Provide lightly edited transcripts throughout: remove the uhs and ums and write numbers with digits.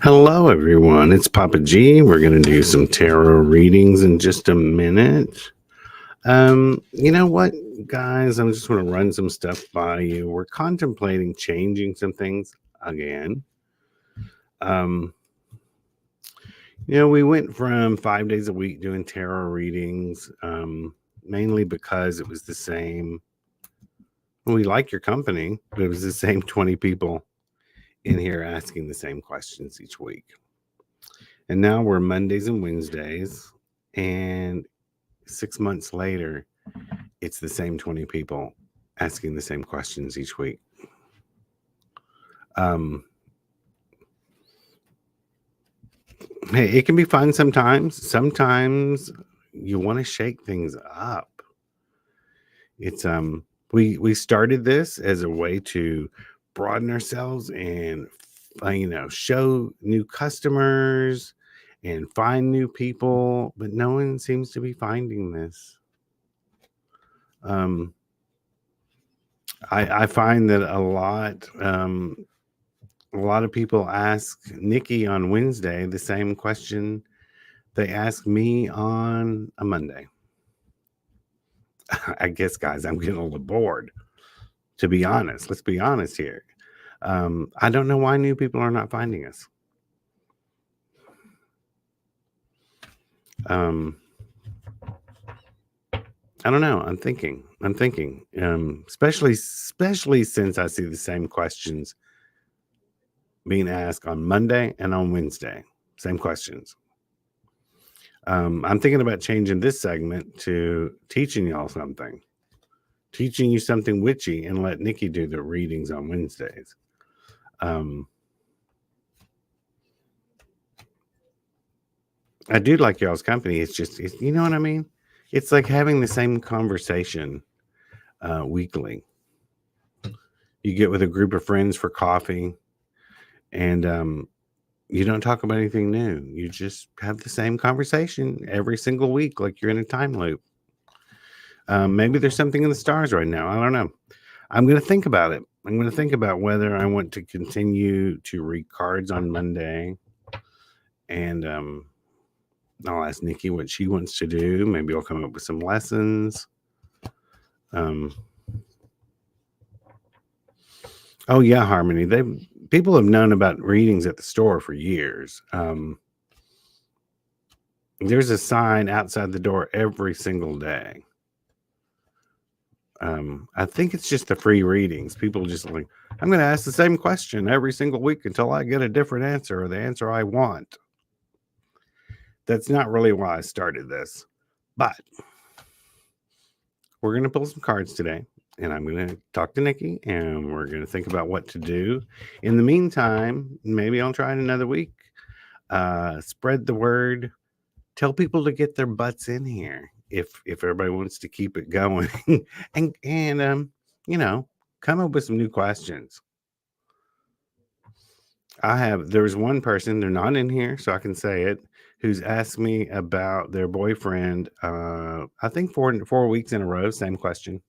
Hello, everyone. It's Papa G. We're going to do some tarot readings in just a minute. You know what, guys? I'm just going to run some stuff by you. We're contemplating changing some things again. Um, we went from 5 days a week doing tarot readings, mainly because it was the same. We like your company, but it was the same 20 people in here asking the same questions each week. And now we're Mondays and Wednesdays, and 6 months later, it's the same 20 people asking the same questions each week. Hey, it can be fun sometimes. Sometimes you want to shake things up. It's we started this as a way to broaden ourselves and show new customers and find new people, but no one seems to be finding this. I find that a lot of people ask Nikki on Wednesday the same question they ask me on a Monday. I guess, guys, I'm getting a little bored, to be honest. Let's be honest here. I don't know why new people are not finding us. I don't know. I'm thinking. Especially since I see the same questions being asked on Monday and on Wednesday. Same questions. I'm thinking about changing this segment to teaching y'all something. Teaching you something witchy and let Nikki do the readings on Wednesdays. I do like y'all's company. It's just, you know what I mean? It's like having the same conversation weekly. You get with a group of friends for coffee, and you don't talk about anything new. You just have the same conversation every single week, like you're in a time loop. Maybe there's something in the stars right now. I don't know. I'm going to think about it. I'm going to think about whether I want to continue to read cards on Monday. And I'll ask Nikki what she wants to do. Maybe I'll come up with some lessons. Oh yeah, Harmony. People have known about readings at the store for years. There's a sign outside the door every single day. I think it's just the free readings. People just like, I'm going to ask the same question every single week until I get a different answer or the answer I want. That's not really why I started this, but we're going to pull some cards today, and I'm going to talk to Nikki, and we're going to think about what to do. In the meantime, maybe I'll try it another week. Spread the word. Tell people to get their butts in here if everybody wants to keep it going, and come up with some new questions. There's one person, they're not in here, so I can say it, who's asked me about their boyfriend. I think 4 weeks in a row, same question.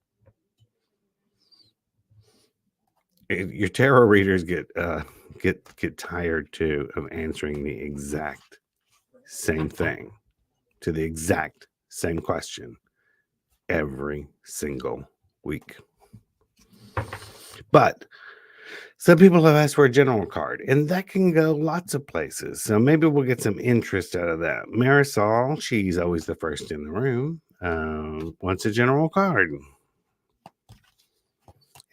Your tarot readers get tired too of answering the exact same thing to the exact same question every single week. But some people have asked for a general card, and that can go lots of places. So maybe we'll get some interest out of that. Marisol, she's always the first in the room, wants a general card.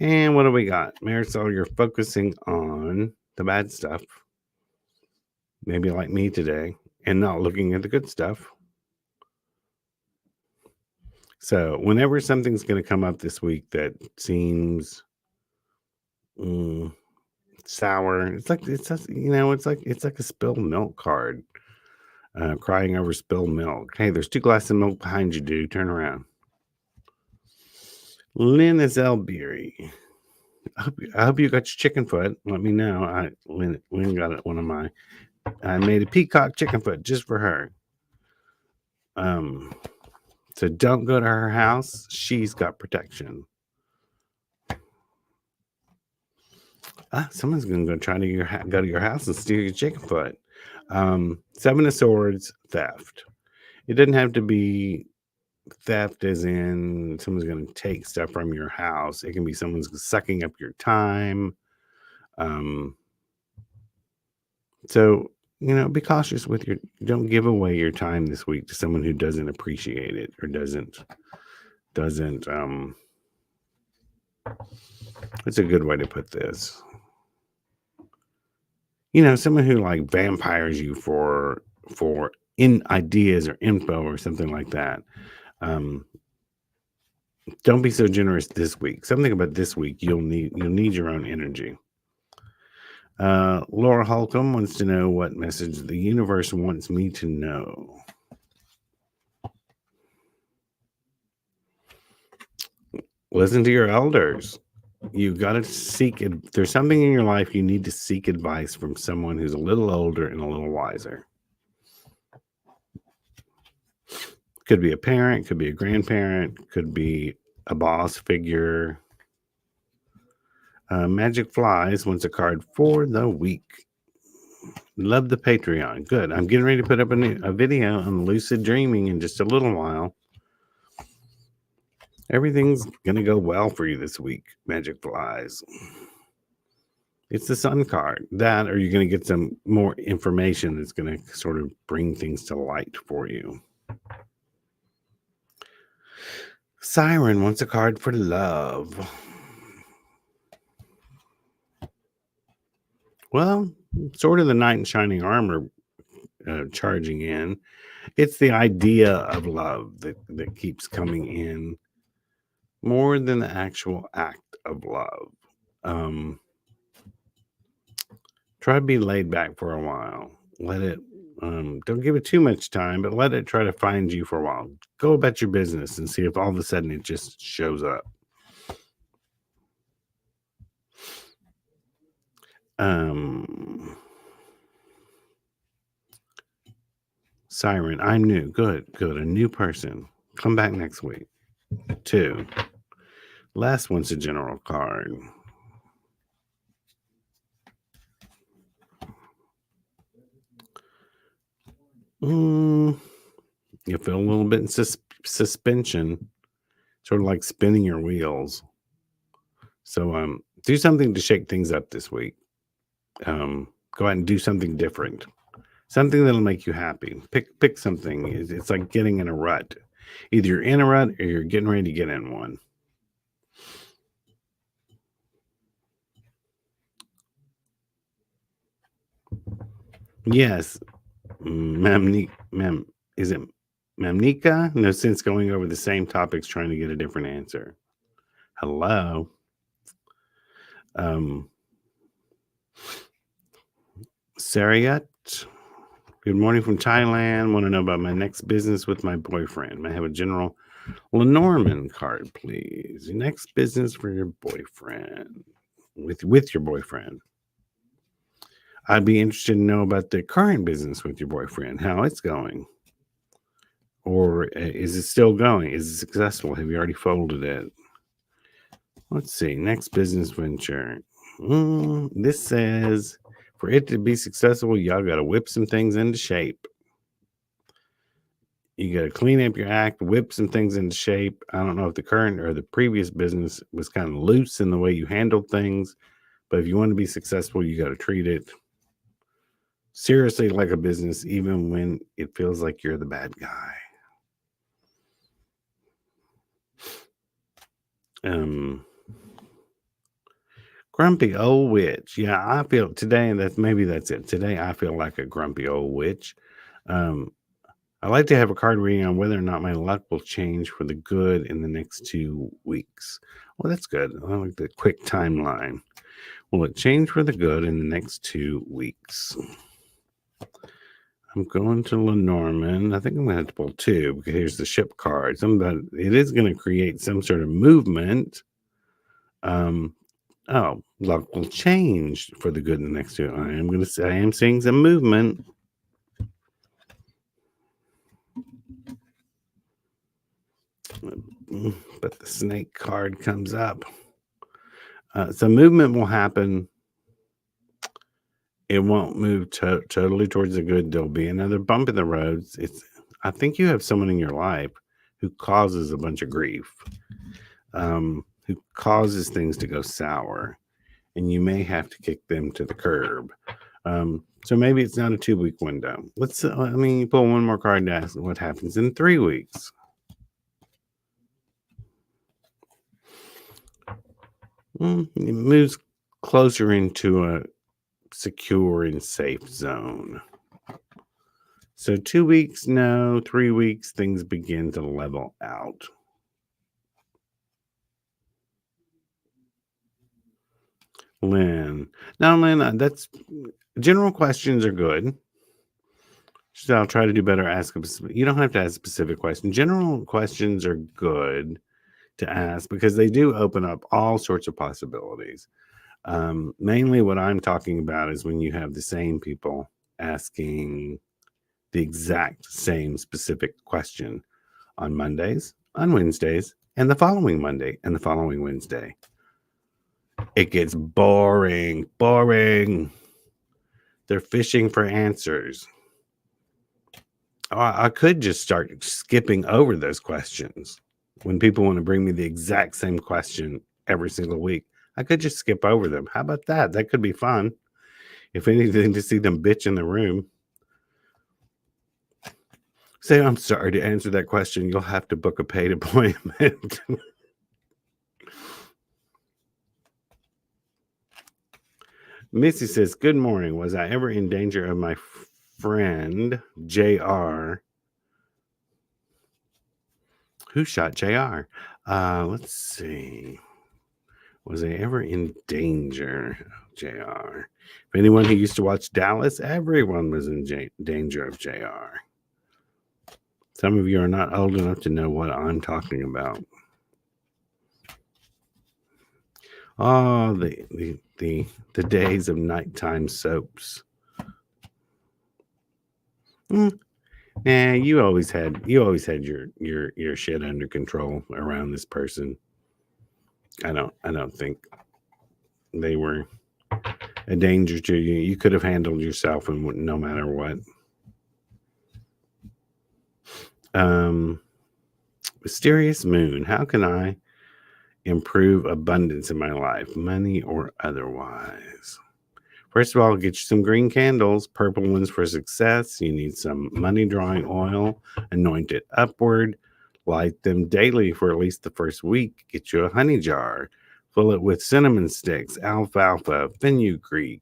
And what do we got? Marisol, you're focusing on the bad stuff. Maybe like me today, and not looking at the good stuff. So whenever something's going to come up this week that seems sour, it's like a spilled milk card. Crying over spilled milk. Hey, there's 2 glasses of milk behind you, dude. Turn around. Lynn is Elbery. I hope you got your chicken foot. Let me know. Lynn got it. One of my. I made a peacock chicken foot just for her. So don't go to her house. She's got protection. Someone's going to go try to go to your house and steal your chicken foot. Seven of Swords, theft. It doesn't have to be theft as in someone's going to take stuff from your house. It can be someone's sucking up your time. Um, so, be cautious with don't give away your time this week to someone who doesn't appreciate it or doesn't, it's a good way to put this. Someone who like vampires you for in ideas or info or something like that. Don't be so generous this week. Something about this week, you'll need your own energy. Laura Holcomb wants to know what message the universe wants me to know. Listen to your elders. You got to seek it. There's something in your life you need to seek advice from someone who's a little older and a little wiser. Could be a parent, could be a grandparent, could be a boss figure. Magic Flies wants a card for the week. Love the Patreon. Good. I'm getting ready to put up a video on lucid dreaming in just a little while. Everything's going to go well for you this week, Magic Flies. It's the Sun card. That, or you're going to get some more information that's going to sort of bring things to light for you. Siren wants a card for love. Well, sort of the knight in shining armor charging in. It's the idea of love that keeps coming in more than the actual act of love. Try to be laid back for a while. Let it, don't give it too much time, but let it try to find you for a while. Go about your business and see if all of a sudden it just shows up. Siren, I'm new. Good. A new person. Come back next week. 2. Last one's a general card. You feel a little bit in suspension, sort of like spinning your wheels. So do something to shake things up this week. Go out and do something different. Something that'll make you happy. Pick something. It's like getting in a rut. Either you're in a rut or you're getting ready to get in one. Yes. Is it Mamnika? No sense going over the same topics trying to get a different answer. Hello. Sariat. Good morning from Thailand. Want to know about my next business with my boyfriend. May I have a general Lenormand card, please? Your next business for your boyfriend. With your boyfriend. I'd be interested to know about the current business with your boyfriend, how it's going. Or is it still going? Is it successful? Have you already folded it? Let's see. Next business venture. This says, for it to be successful, y'all got to whip some things into shape. You got to clean up your act, whip some things into shape. I don't know if the current or the previous business was kind of loose in the way you handled things, but if you want to be successful, you got to treat it seriously like a business, even when it feels like you're the bad guy. Grumpy old witch. Yeah, I feel today that's it. Today I feel like a grumpy old witch. I like to have a card reading on whether or not my luck will change for the good in the next 2 weeks. Well, that's good. I like the quick timeline. Will it change for the good in the next 2 weeks? I'm going to Lenormand. I think I'm going to have to pull 2 because here's the ship card. It is going to create some sort of movement. Luck will change for the good in the next 2. I am seeing some movement. But the snake card comes up. So movement will happen It won't move totally towards the good. There'll be another bump in the roads. I think you have someone in your life who causes a bunch of grief, who causes things to go sour, and you may have to kick them to the curb. So maybe it's not a 2-week window. Let me pull one more card to ask what happens in 3 weeks. It moves closer into a secure and safe zone. So 2 weeks, no. 3 weeks, things begin to level out. Lynn. Now, Lynn, that's general questions are good. So I'll try to do better. You don't have to ask specific questions. General questions are good to ask because they do open up all sorts of possibilities. Mainly what I'm talking about is when you have the same people asking the exact same specific question on Mondays, on Wednesdays, and the following Monday and the following Wednesday. It gets boring. They're fishing for answers. I could just start skipping over those questions. When people want to bring me the exact same question every single week, I could just skip over them. How about that? That could be fun. If anything, to see them bitch in the room. Say, I'm sorry, to answer that question, you'll have to book a paid appointment. Missy says, good morning. Was I ever in danger of my friend, JR? Who shot JR? Let's see. Was I ever in danger of JR? If anyone who used to watch Dallas, everyone was in danger of JR. Some of you are not old enough to know what I'm talking about. Oh, the days of nighttime soaps. Nah, you always had your shit under control around this person. I don't think they were a danger to you. You could have handled yourself and no matter what. Mysterious Moon. How can I improve abundance in my life, money or otherwise? First of all, get you some green candles, purple ones for success. You need some money drawing oil, anoint it upward, light them daily for at least the first week. Get you a honey jar, fill it with cinnamon sticks, alfalfa, fenugreek.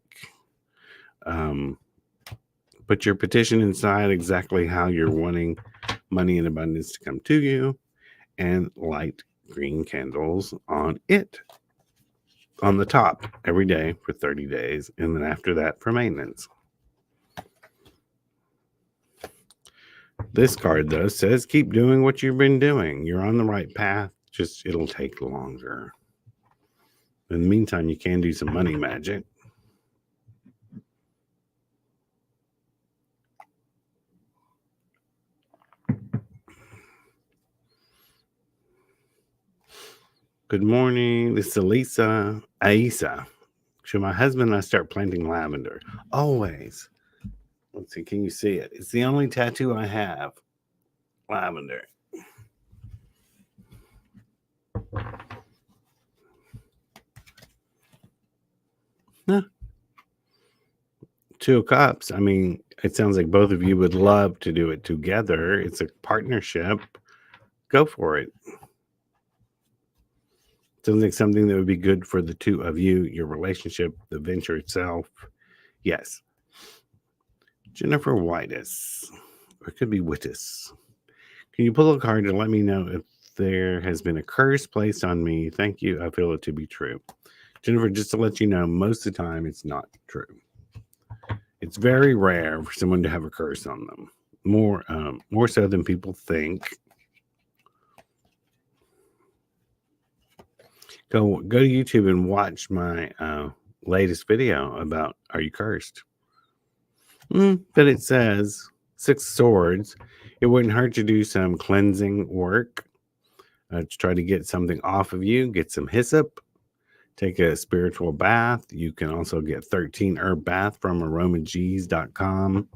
Put your petition inside exactly how you're wanting money and abundance to come to you, and light green candles on it. On the top every day for 30 days, and then after that for maintenance. This card, though, says keep doing what you've been doing. You're on the right path, just it'll take longer. In the meantime, you can do some money magic. Good morning. This is Aisa. Should my husband and I start planting lavender? Always. Let's see. Can you see it? It's the only tattoo I have. Lavender. Huh. 2 of Cups. I mean, it sounds like both of you would love to do it together. It's a partnership. Go for it. Sounds like something that would be good for the two of you, your relationship, the venture itself. Yes. Jennifer Whitus. Or it could be Wittis. Can you pull a card to let me know if there has been a curse placed on me? Thank you. I feel it to be true. Jennifer, just to let you know, most of the time it's not true. It's very rare for someone to have a curse on them. More so than people think. Go to YouTube and watch my latest video about Are You Cursed? But it says 6 swords. It wouldn't hurt to do some cleansing work to try to get something off of you. Get some hyssop. take a spiritual bath. You can also get 13 herb bath from aromags.com.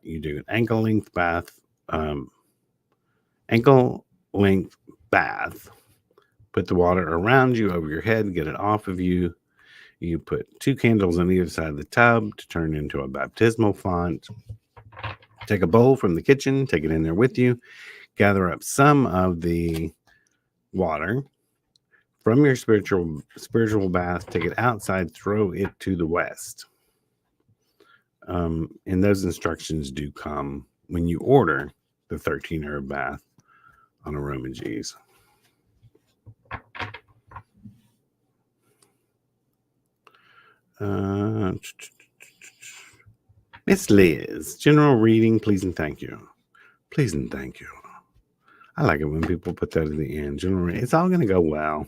You do an ankle length bath. Ankle length bath. Put the water around you, over your head, get it off of you. You put 2 candles on either side of the tub to turn into a baptismal font. Take a bowl from the kitchen, take it in there with you. Gather up some of the water from your spiritual bath, take it outside, throw it to the west. And those instructions do come when you order the 13 herb bath on aromaG. Miss Liz, general reading, please and thank you. Please and thank you. I like it when people put that at the end. General reading, it's all going to go well.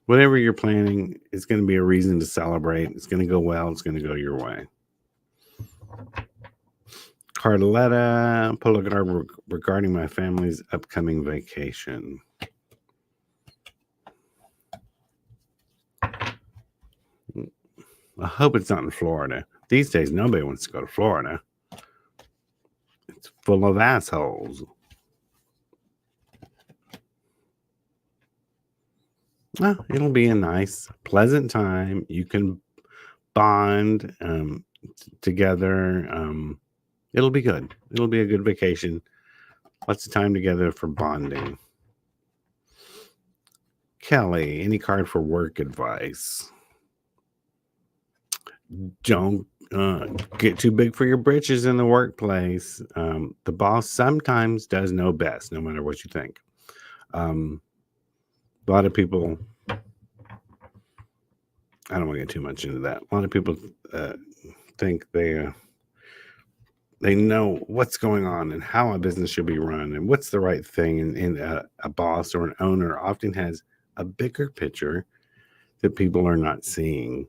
Whatever you're planning, it's going to be a reason to celebrate. It's going to go well. It's going to go your way. Carletta, pull a card regarding my family's upcoming vacation. I hope it's not in Florida. These days, nobody wants to go to Florida. It's full of assholes. Well, it'll be a nice, pleasant time. You can bond together. It'll be good. It'll be a good vacation. Lots of time together for bonding. Kelly, any card for work advice? Don't get too big for your britches in the workplace. The boss sometimes does know best, no matter what you think. A lot of people, I don't want to get too much into that. A lot of people think they know what's going on and how a business should be run and what's the right thing. And a boss or an owner often has a bigger picture that people are not seeing.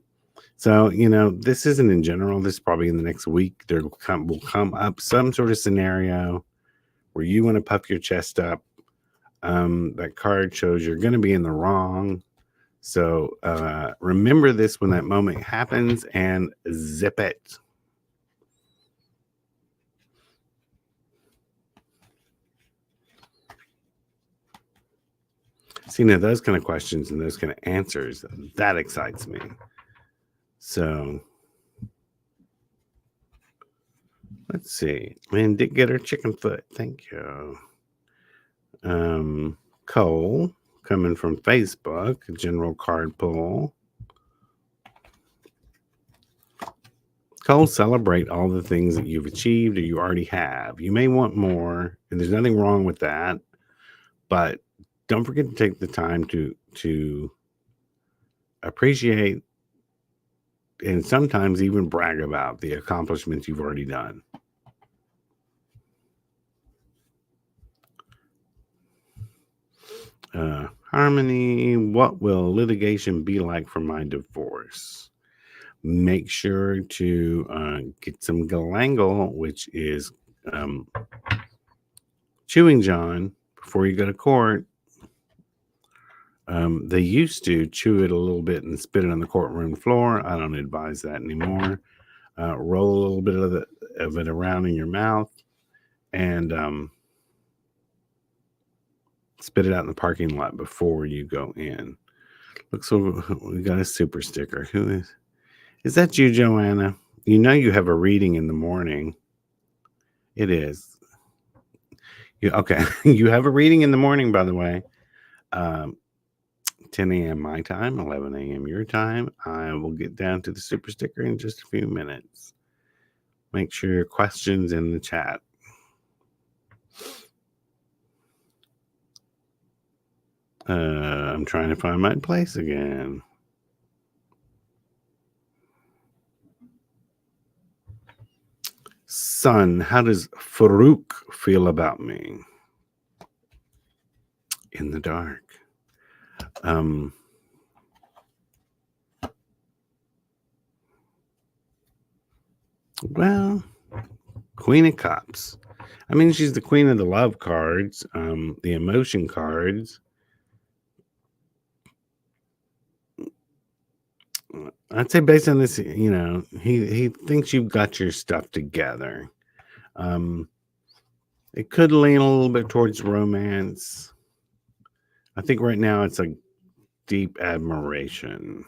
So, this isn't in general. This is probably in the next week. There will come up some sort of scenario where you want to puff your chest up. That card shows you're going to be in the wrong. So remember this when that moment happens and zip it. See, now those kind of questions and those kind of answers, that excites me. So let's see. Lynn did get her chicken foot. Thank you. Cole coming from Facebook, general card pull. Cole, celebrate all the things that you've achieved or you already have. You may want more, and there's nothing wrong with that, but don't forget to take the time to appreciate and sometimes even brag about the accomplishments you've already done. Harmony, what will litigation be like for my divorce? Make sure to get some galangal, which is chewing John, before you go to court. They used to chew it a little bit and spit it on the courtroom floor. I don't advise that anymore. Roll a little bit of it around in your mouth and spit it out in the parking lot before you go in. Looks like we got a super sticker. Who is that you, Joanna? You know you have a reading in the morning. It is. Okay. You have a reading in the morning, by the way. 10 a.m. my time, 11 a.m. your time. I will get down to the super sticker in just a few minutes. Make sure your questions in the chat. I'm trying to find my place again. Son, how does Farouk feel about me? In the dark. Well, Queen of Cups. I mean, she's the queen of the love cards, the emotion cards. I'd say based on this, he thinks you've got your stuff together. Um, it could lean a little bit towards romance. I think right now it's like deep admiration.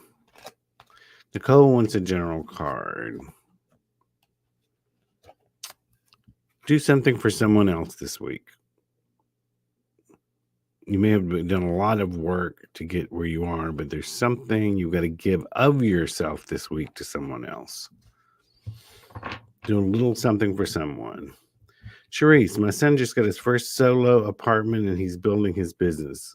Nicole wants a general card. Do something for someone else this week. You may have done a lot of work to get where you are, but there's something you've got to give of yourself this week to someone else. Do a little something for someone. Charisse, my son just got his first solo apartment and he's building his business.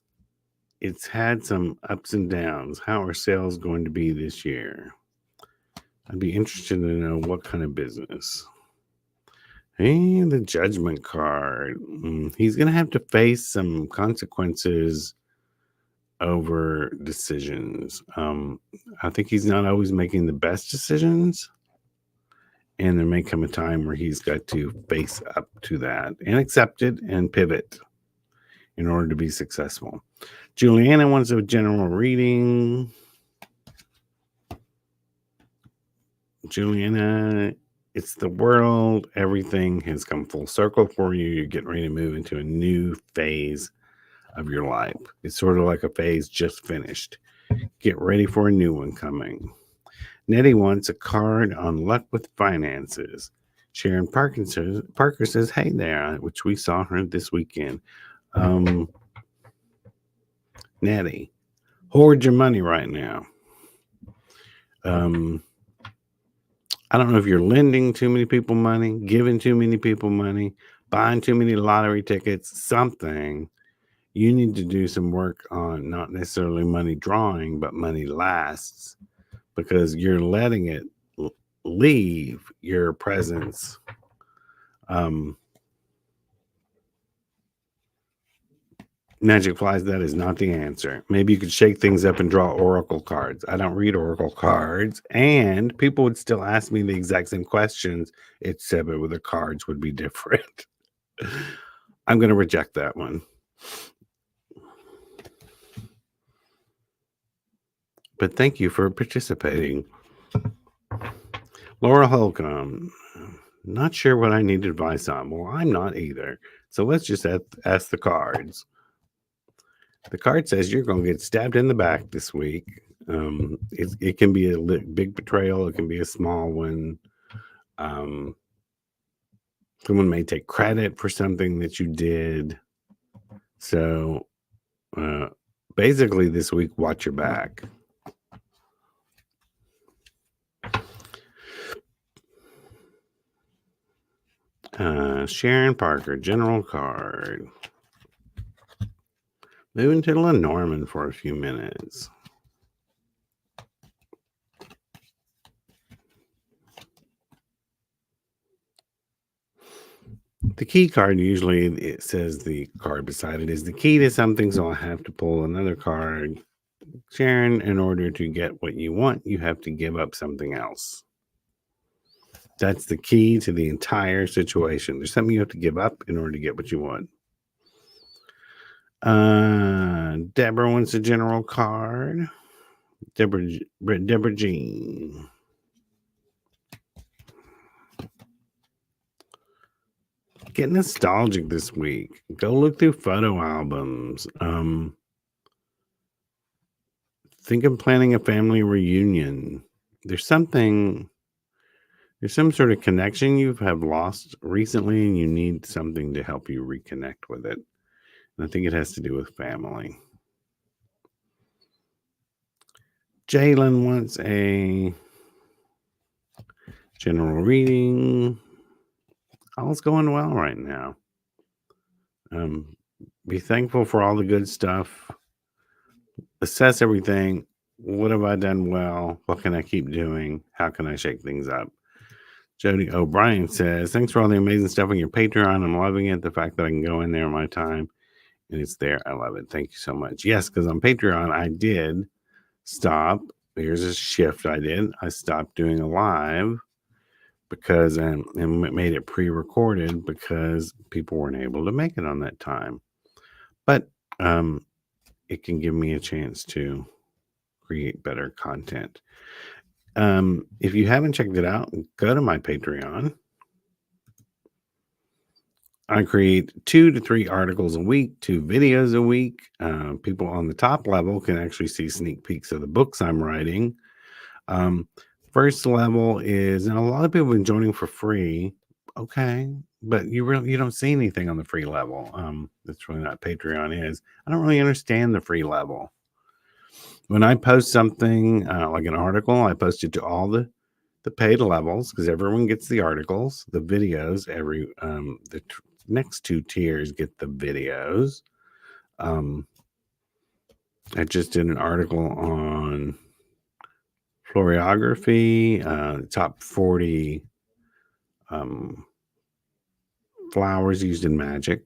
It's had some ups and downs. How are sales going to be this year? I'd be interested to know what kind of business. And the judgment card. He's going to have to face some consequences over decisions. I think he's not always making the best decisions. And there may come a time where he's got to face up to that and accept it and pivot in order to be successful. Juliana wants a general reading. Juliana, it's the world. Everything has come full circle for you. You're getting ready to move into a new phase of your life. It's sort of like a phase just finished. Get ready for a new one coming. Nettie wants a card on luck with finances. Sharon Parker says, hey there, which we saw her this weekend. Nettie, hoard your money right now. I don't know if you're lending too many people money, giving too many people money, buying too many lottery tickets, something. You need to do some work on not necessarily money drawing, but money lasts, because you're letting it leave your presence. Magic Flies, that is not the answer. Maybe you could shake things up and draw oracle cards. I don't read oracle cards, and people would still ask me the exact same questions, except with the cards would be different. I'm going to reject that one. But thank you for participating. Laura Holcomb, not sure what I need advice on. Well, I'm not either. So let's just ask the cards. The card says you're going to get stabbed in the back this week. It can be a big betrayal. It can be a small one. Someone may take credit for something that you did. So basically this week, watch your back. Sharon Parker, general card. Moving to Lenormand for a few minutes. The key card, usually it says the card beside it is the key to something, so I'll have to pull another card. Sharon, in order to get what you want, you have to give up something else. That's the key to the entire situation. There's something you have to give up in order to get what you want. Deborah wants a general card. Deborah Jean. Get nostalgic this week. Go look through photo albums. Think of planning a family reunion. There's some sort of connection you have lost recently, and you need something to help you reconnect with it. And I think it has to do with family. Jalen wants a general reading. All's going well right now. Be thankful for all the good stuff. Assess everything. What have I done well? What can I keep doing? How can I shake things up? Jody O'Brien says, thanks for all the amazing stuff on your Patreon. I'm loving it. The fact that I can go in there in my time and it's there. I love it. Thank you so much. Yes, because on Patreon, I did stop. Here's a shift I did. I stopped doing a live because and made it pre-recorded because people weren't able to make it on that time. But it can give me a chance to create better content. If you haven't checked it out, go to my Patreon. I create 2 to 3 articles a week, 2 videos a week. People on the top level can actually see sneak peeks of the books I'm writing. Um, First level is, and a lot of people have been joining for free. Okay, but you don't see anything on the free level. That's really not Patreon is. I don't really understand the free level. When I post something like an article, I post it to all the paid levels because everyone gets the articles, the videos. Next 2 tiers get the videos. I just did an article on florography, top 40 flowers used in magic,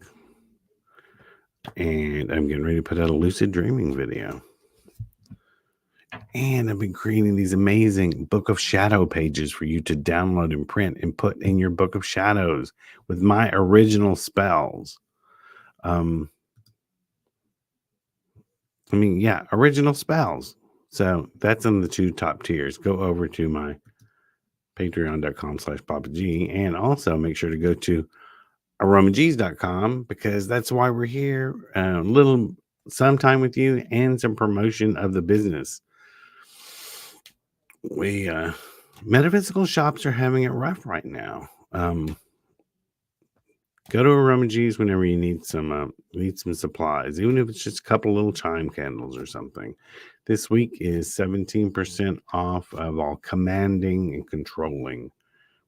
and I'm getting ready to put out a lucid dreaming video. And I've been creating these amazing book of shadow pages for you to download and print and put in your book of shadows with my original spells. Original spells. So that's in the 2 top tiers. Go over to my patreon.com/Papa G, and also make sure to go to aromags.com because that's why we're here. Little some time with you and some promotion of the business. We metaphysical shops are having it rough right now. Go to aromags whenever you need some supplies, even if it's just a couple little chime candles or something. This week is 17% off of all commanding and controlling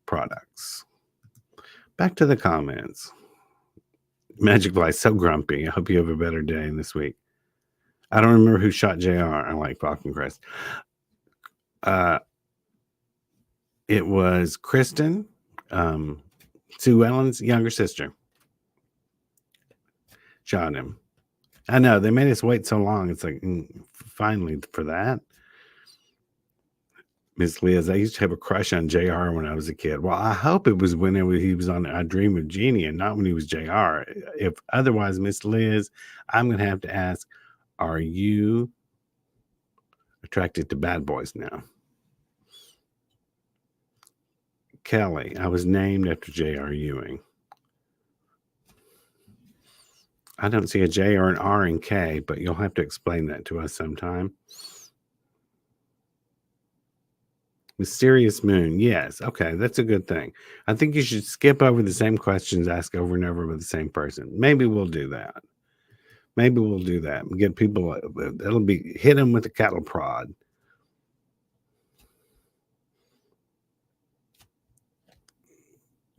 products. Back to the comments. Magic Fly so grumpy. I hope you have a better day this week. I don't remember who shot JR. I like Falcon Crest. It was Kristen, Sue Ellen's younger sister. Shot him. I know they made us wait so long. It's like finally for that. Miss Liz, I used to have a crush on JR when I was a kid. Well, I hope it was he was on I Dream of Jeannie and not when he was JR. If otherwise, Miss Liz, I'm going to have to ask, are you attracted to bad boys now? Kelly, I was named after J.R. Ewing. I don't see a J or an R in K, but you'll have to explain that to us sometime. Mysterious Moon. Yes. Okay. That's a good thing. I think you should skip over the same questions, ask over and over with the same person. Maybe we'll do that. Get people, it'll be hit them with a cattle prod.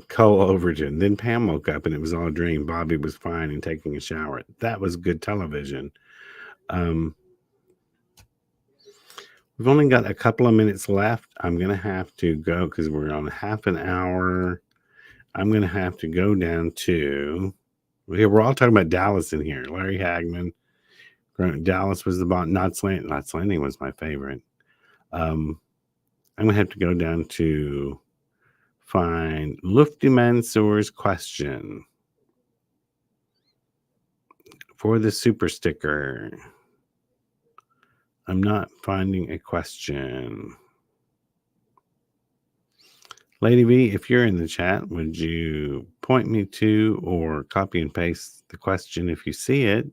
Cole Overton. Then Pam woke up and it was all a dream. Bobby was fine and taking a shower. That was good television. We've only got a couple of minutes left. I'm going to have to go because we're on half an hour. I'm going to have to go down to, we're all talking about Dallas in here. Larry Hagman. Dallas was the bond. Knots Landing was my favorite. I'm going to have to go down to find Lufty Mansour's question for the super sticker. I'm not finding a question. Lady V, if you're in the chat, would you point me to or copy and paste the question if you see it?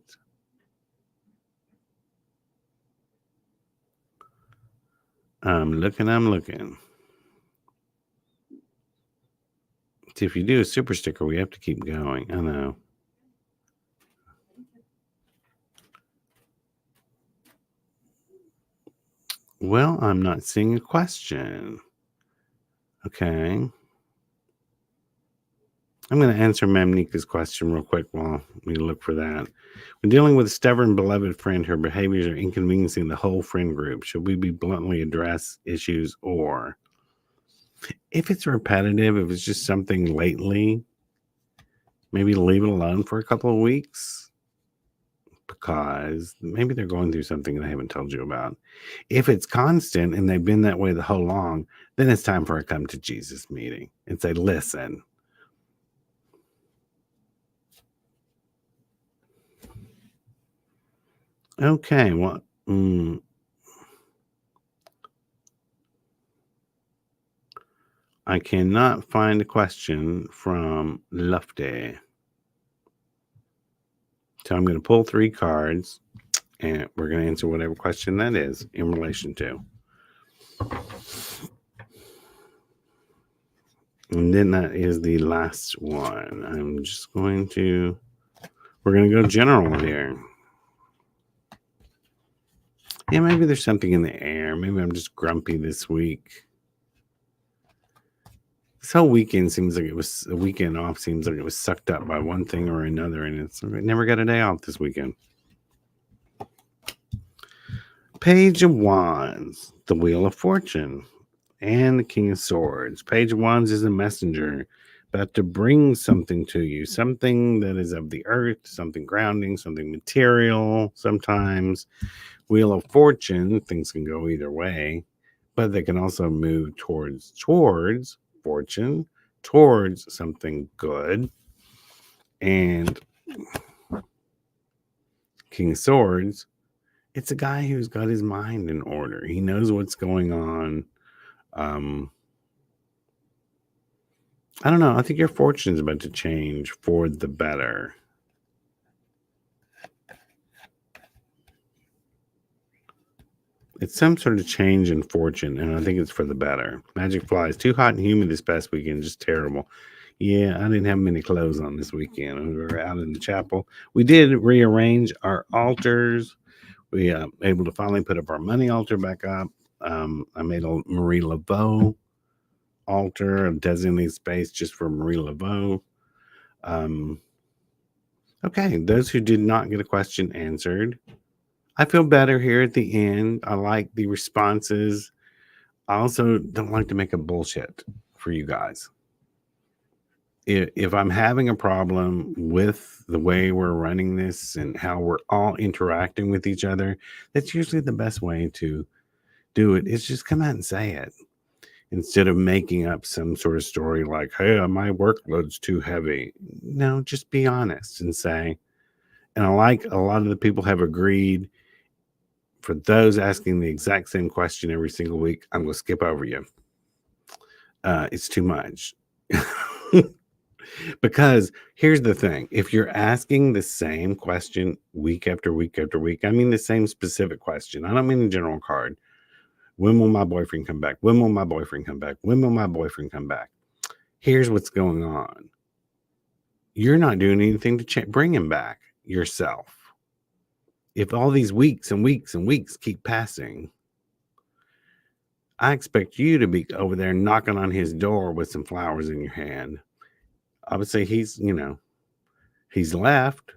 I'm looking. See, if you do a super sticker, we have to keep going. I know. Well, I'm not seeing a question. Okay. I'm going to answer Mamnika's question real quick while we look for that. When dealing with a stubborn, beloved friend, her behaviors are inconveniencing the whole friend group. Should we be bluntly address issues, or if it's repetitive, if it's just something lately, maybe leave it alone for a couple of weeks because maybe they're going through something that I haven't told you about. If it's constant and they've been that way the whole long, then it's time for a come to Jesus meeting and say, listen, okay, well, I cannot find a question from Lufty. So I'm going to pull 3 cards, and we're going to answer whatever question that is in relation to. And then that is the last one. We're going to go general here. Yeah, maybe there's something in the air. Maybe I'm just grumpy this week. This whole weekend seems like it was a weekend off. Seems like it was sucked up by one thing or another, and I never got a day off this weekend. Page of Wands, the Wheel of Fortune, and the King of Swords. Page of Wands is a messenger about to bring something to you, something that is of the earth, something grounding, something material. Sometimes Wheel of Fortune, things can go either way, but they can also move towards fortune, towards something good. And King of Swords, it's a guy who's got his mind in order. He knows what's going on. I don't know. I think your fortune's about to change for the better. It's some sort of change in fortune, and I think it's for the better. Magic flies. Too hot and humid this past weekend. Just terrible. Yeah, I didn't have many clothes on this weekend. We were out in the chapel. We did rearrange our altars. We able to finally put up our money altar back up. I made a Marie Laveau altar, a designated space just for Marie Laveau. Okay, those who did not get a question answered, I feel better here at the end. I like the responses. I also don't like to make a bullshit for you guys. If I'm having a problem with the way we're running this and how we're all interacting with each other, that's usually the best way to do it, is just come out and say it instead of making up some sort of story like, hey, my workload's too heavy. No, just be honest and say, and I like a lot of the people have agreed, for those asking the exact same question every single week, I'm going to skip over you. It's too much. Because here's the thing. If you're asking the same question week after week after week, I mean the same specific question. I don't mean the general card. When will my boyfriend come back? When will my boyfriend come back? When will my boyfriend come back? Here's what's going on. You're not doing anything to bring him back yourself. If all these weeks and weeks and weeks keep passing, I expect you to be over there knocking on his door with some flowers in your hand. I would say he's left.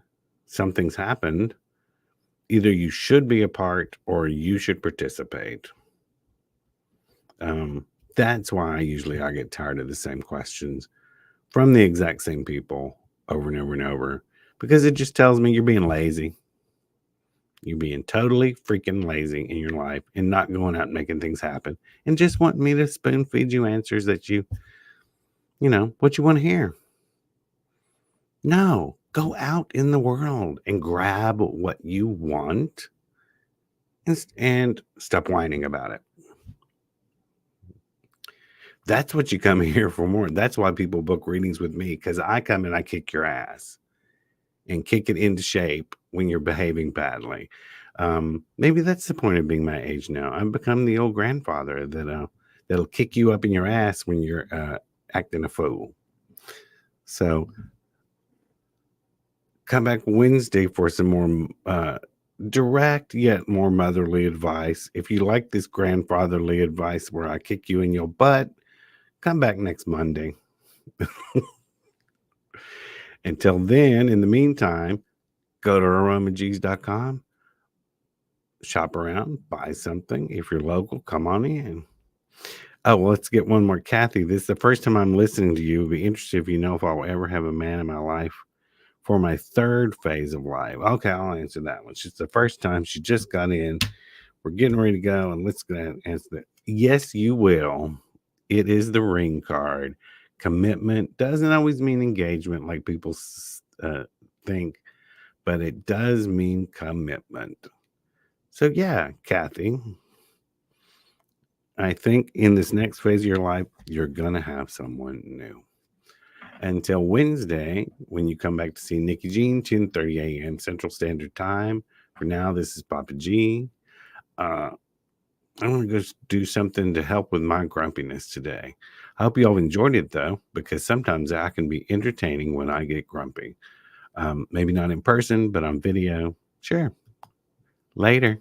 Something's happened. Either you should be a part or you should participate. That's why I get tired of the same questions from the exact same people over and over and over, because it just tells me you're being lazy. You're being totally freaking lazy in your life and not going out and making things happen and just want me to spoon feed you answers that what you want to hear. No, go out in the world and grab what you want and stop whining about it. That's what you come here for more. That's why people book readings with me, because I come and I kick your ass and kick it into shape when you're behaving badly. Maybe that's the point of being my age now. I've become the old grandfather that'll kick you up in your ass when you're acting a fool. So come back Wednesday for some more direct yet more motherly advice. If you like this grandfatherly advice where I kick you in your butt, come back next Monday. Until then, in the meantime, go to aromags.com, shop around, buy something. If you're local, come on in. Oh, well, let's get one more. Kathy, this is the first time I'm listening to you. It'd be interesting if you know if I'll ever have a man in my life for my third phase of life. Okay, I'll answer that one. She's the first time. She just got in. We're getting ready to go, and let's go ahead and answer that. Yes, you will. It is the ring card. Commitment doesn't always mean engagement like people think, but it does mean commitment. So yeah, Kathy, I think in this next phase of your life, you're going to have someone new. Until Wednesday, when you come back to see Nikki Jean, 10:30 a.m. Central Standard Time. For now, this is Papa G. I'm going to go do something to help with my grumpiness today. I hope you all enjoyed it, though, because sometimes I can be entertaining when I get grumpy. Maybe not in person, but on video. Sure. Later.